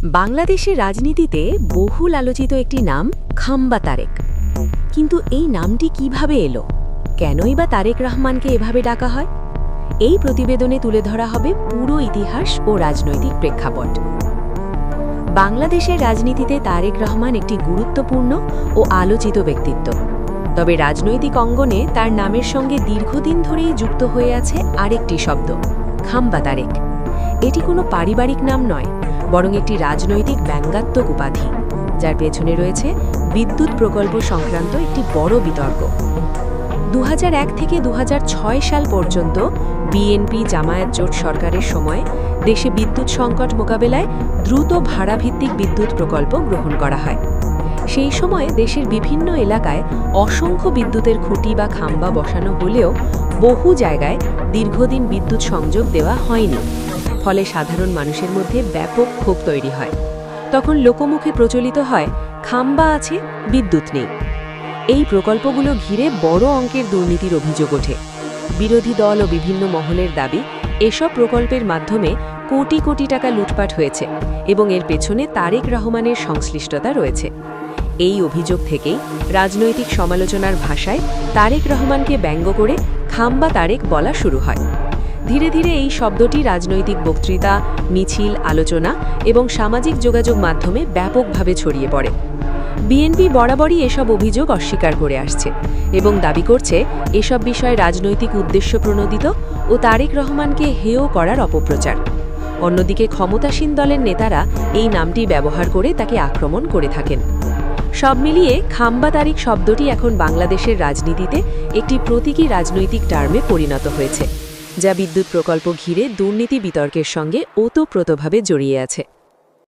বাংলাদেশের রাজনীতিতে বহুল আলোচিত একটি নাম খাম্বা তারেক। কিন্তু এই নামটি কিভাবে এলো, কেনই বা তারেক রহমানকে এভাবে ডাকা হয়? এই প্রতিবেদনে তুলে ধরা হবে পুরো ইতিহাস ও রাজনৈতিক প্রেক্ষাপট। বাংলাদেশের রাজনীতিতে তারেক রহমান একটি গুরুত্বপূর্ণ ও আলোচিত ব্যক্তিত্ব। তবে রাজনৈতিক অঙ্গনে তার নামের সঙ্গে দীর্ঘদিন ধরেই যুক্ত হয়ে আছে আরেকটি শব্দ, খাম্বা তারেক। এটি কোনো পারিবারিক নাম নয়, বরং একটি রাজনৈতিক ব্যঙ্গাত্মক উপাধি, যার পেছনে রয়েছে বিদ্যুৎ প্রকল্প সংক্রান্ত একটি বড় বিতর্ক। 2001 থেকে 2006 সাল পর্যন্ত বিএনপি জামায়াত জোট সরকারের সময় দেশে বিদ্যুৎ সংকট মোকাবেলায় দ্রুত ভাড়াভিত্তিক বিদ্যুৎ প্রকল্প গ্রহণ করা হয়। সেই সময়ে দেশের বিভিন্ন এলাকায় অসংখ্য বিদ্যুতের খুঁটি বা খাম্বা বসানো হলেও বহু জায়গায় দীর্ঘদিন বিদ্যুৎ সংযোগ দেওয়া হয়নি। ফলে সাধারণ মানুষের মধ্যে ব্যাপক ক্ষোভ তৈরি হয়। তখন লোকমুখে প্রচলিত হয়, খাম্বা আছে, বিদ্যুৎ নেই। এই প্রকল্পগুলো ঘিরে বড় অঙ্কের দুর্নীতির অভিযোগ ওঠে। বিরোধী দল ও বিভিন্ন মহলের দাবি, এসব প্রকল্পের মাধ্যমে কোটি কোটি টাকা লুটপাট হয়েছে এবং এর পেছনে তারেক রহমানের সংশ্লিষ্টতা রয়েছে। এই অভিযোগ থেকেই রাজনৈতিক সমালোচনার ভাষায় তারেক রহমানকে ব্যঙ্গ করে খাম্বা তারেক বলা শুরু হয়। ধীরে ধীরে এই শব্দটি রাজনৈতিক বক্তৃতা, মিছিল, আলোচনা এবং সামাজিক যোগাযোগ মাধ্যমে ব্যাপকভাবে ছড়িয়ে পড়ে। বিএনপি বরাবরই এসব অভিযোগ অস্বীকার করে আসছে এবং দাবি করছে এসব বিষয়ে রাজনৈতিক উদ্দেশ্য প্রণোদিত ও তারেক রহমানকে হেয় করার অপপ্রচার। অন্যদিকে ক্ষমতাসীন দলের নেতারা এই নামটি ব্যবহার করে তাকে আক্রমণ করে থাকেন। সব মিলিয়ে খাম্বা তারেক শব্দটি এখন বাংলাদেশের রাজনীতিতে একটি প্রতীকী রাজনৈতিক টার্মে পরিণত হয়েছে, যা বিদ্যুৎ প্রকল্প ঘিরে দুর্নীতি বিতর্কের সঙ্গে ওতপ্রোতভাবে জড়িয়ে আছে।